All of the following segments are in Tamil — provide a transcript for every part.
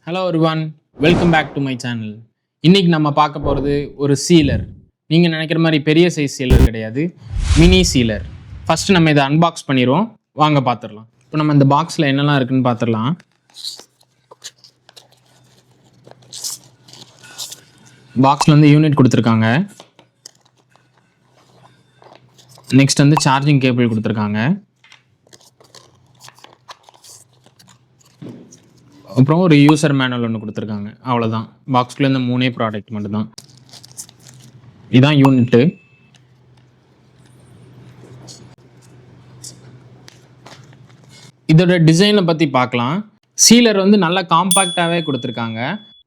Hello everyone, welcome back to my channel. இன்றைக்கி நம்ம பார்க்க போகிறது ஒரு சீலர். நீங்கள் நினைக்கிற மாதிரி பெரிய சைஸ் சீலர் கிடையாது, மினி சீலர். ஃபஸ்ட்டு நம்ம இதை அன்பாக்ஸ் பண்ணிடுவோம், வாங்க பார்த்துடலாம். இப்போ நம்ம இந்த பாக்ஸில் என்னெல்லாம் இருக்குதுன்னு பார்த்துடலாம். பாக்ஸில் வந்து யூனிட் கொடுத்துருக்காங்க. நெக்ஸ்ட் வந்து சார்ஜிங் கேபிள் கொடுத்துருக்காங்க. அப்புறம் ஒரு யூசர் மேனுவல் ஒன்று கொடுத்துருக்காங்க. அவ்வளோதான். பாக்ஸ்குள்ளே இந்த 3 ப்ராடக்ட் மட்டும்தான். இதுதான் யூனிட்டு. இதோட டிசைனை பற்றி பார்க்கலாம். சீலர் வந்து நல்லா காம்பேக்டாகவே கொடுத்துருக்காங்க.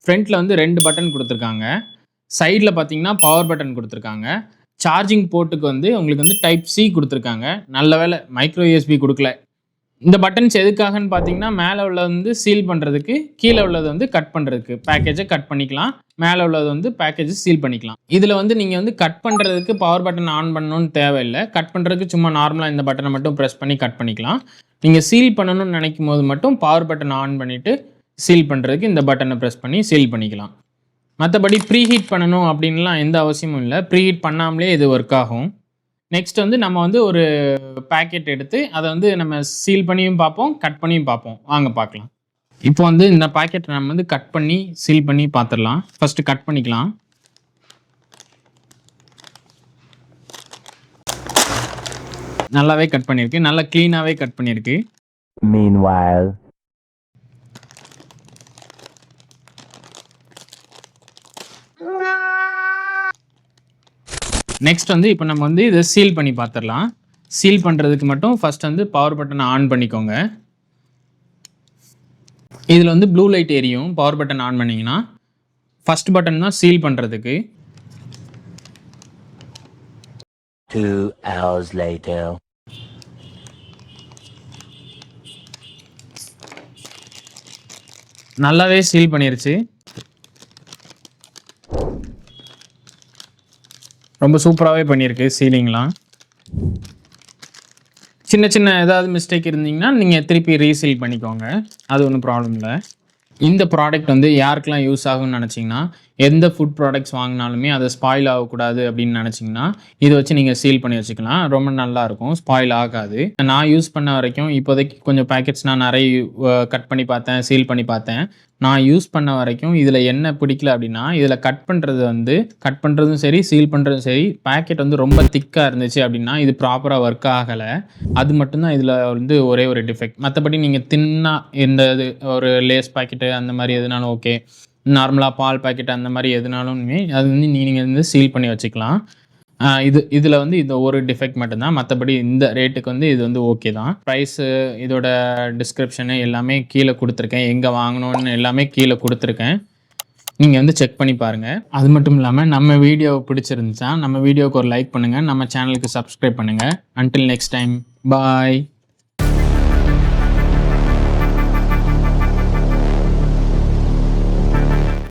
ஃப்ரண்ட்டில் வந்து 2 பட்டன் கொடுத்துருக்காங்க. சைடில் பார்த்தீங்கன்னா பவர் பட்டன் கொடுத்துருக்காங்க. சார்ஜிங் போர்ட்டுக்கு வந்து உங்களுக்கு வந்து டைப் சி கொடுத்துருக்காங்க. நல்ல வேலை மைக்ரோ யூஎஸ்பி கொடுக்கல. இந்த பட்டன்ஸ் எதுக்காகன்னு பார்த்தீங்கன்னா, மேலே உள்ளது வந்து சீல் பண்ணுறதுக்கு, கீழே உள்ளது வந்து கட் பண்ணுறதுக்கு. பேக்கேஜை கட் பண்ணிக்கலாம், மேலே உள்ளது வந்து பேக்கேஜை சீல் பண்ணிக்கலாம். இதில் வந்து நீங்கள் வந்து கட் பண்ணுறதுக்கு பவர் பட்டன் ஆன் பண்ணணும்னு தேவையில்லை. கட் பண்ணுறதுக்கு சும்மா நார்மலாக இந்த பட்டனை மட்டும் ப்ரெஸ் பண்ணி கட் பண்ணிக்கலாம். நீங்கள் சீல் பண்ணணும்னு நினைக்கும் போது மட்டும் பவர் பட்டன் ஆன் பண்ணிவிட்டு சீல் பண்ணுறதுக்கு இந்த பட்டனை ப்ரெஸ் பண்ணி சீல் பண்ணிக்கலாம். மற்றபடி ப்ரீஹீட் பண்ணணும் அப்படின்லாம் எந்த அவசியமும் இல்லை. ப்ரீஹீட் பண்ணாமலே இது ஒர்க் ஆகும். நெக்ஸ்ட் வந்து நம்ம வந்து ஒரு பேக்கெட் எடுத்து அதை வந்து நம்ம சீல் பண்ணியும் பார்ப்போம், கட் பண்ணியும் பார்ப்போம். வாங்க பார்க்கலாம். இப்போ வந்து இந்த பேக்கெட்டை நம்ம வந்து கட் பண்ணி சீல் பண்ணி பார்த்துடலாம். ஃபஸ்ட்டு கட் பண்ணிக்கலாம். நல்லாவே கட் பண்ணியிருக்கு, நல்லா க்ளீனாகவே கட் பண்ணியிருக்கு. Meanwhile, நெக்ஸ்ட் வந்து இப்போ நம்ம வந்து இதை சீல் பண்ணி பார்த்துடலாம். சீல் பண்ணுறதுக்கு மட்டும் ஃபஸ்ட் வந்து பவர் பட்டனை ஆன் பண்ணிக்கோங்க. இதில் வந்து ப்ளூ லைட் எரியும் பவர் பட்டன் ஆன் பண்ணிங்கன்னா. ஃபஸ்ட் பட்டன் தான் சீல் பண்ணுறதுக்கு. 2 hours later. நல்லாவே சீல் பண்ணிருச்சு. ரொம்ப சூப்பராகவே பண்ணியிருக்கு சீலிங்லாம். சின்ன சின்ன ஏதாவது மிஸ்டேக் இருந்தீங்கன்னா நீங்கள் திருப்பி ரீசீல் பண்ணிக்கோங்க, அது ஒன்றும் ப்ராப்ளம் இல்லை. இந்த ப்ராடக்ட் வந்து யாருக்கெல்லாம் யூஸ் ஆகும்னு நினச்சிங்கன்னா, எந்த ஃபுட் ப்ராடக்ட்ஸ் வாங்கினாலுமே அதை ஸ்பாயில் ஆகக்கூடாது அப்படின்னு நினச்சிங்கன்னா இதை வச்சு நீங்கள் சீல் பண்ணி வச்சுக்கலாம். ரொம்ப நல்லாயிருக்கும், ஸ்பாயில் ஆகாது. நான் யூஸ் பண்ண வரைக்கும் இப்போதைக்கு கொஞ்சம் பேக்கெட்ஸ் நான் நிறைய கட் பண்ணி பார்த்தேன், சீல் பண்ணி பார்த்தேன். நான் யூஸ் பண்ண வரைக்கும் இதில் என்ன பிடிக்கல அப்படின்னா, இதில் கட் பண்ணுறதும் சரி, சீல் பண்ணுறதும் சரி, பேக்கெட் வந்து ரொம்ப திக்காக இருந்துச்சு அப்படின்னா இது ப்ராப்பராக ஒர்க் ஆகலை. அது மட்டும்தான் இதில் வந்து ஒரே ஒரு டிஃபெக்ட். மற்றபடி நீங்கள் தின்னாக இந்த இது ஒரு லேஸ் பாக்கெட்டு அந்த மாதிரி எதுனாலும் ஓகே, நார்மலாக பால் பாக்கெட் அந்த மாதிரி எதுனாலுமே அது வந்து நீங்கள் வந்து சீல் பண்ணி வச்சுக்கலாம். இதில் வந்து இது ஒரு டிஃபெக்ட் மட்டும்தான். மற்றபடி இந்த ரேட்டுக்கு வந்து இது வந்து ஓகே தான். ப்ரைஸு, இதோட டிஸ்கிரிப்ஷனு எல்லாமே கீழே கொடுத்துருக்கேன். எங்கே வாங்கணும்னு எல்லாமே கீழே கொடுத்துருக்கேன். நீங்கள் வந்து செக் பண்ணி பாருங்கள். அது மட்டும் இல்லாமல் நம்ம வீடியோ பிடிச்சிருந்துச்சா நம்ம வீடியோவுக்கு ஒரு லைக் பண்ணுங்கள், நம்ம சேனலுக்கு சப்ஸ்கிரைப் பண்ணுங்கள். அன்டில் நெக்ஸ்ட் டைம், பாய்.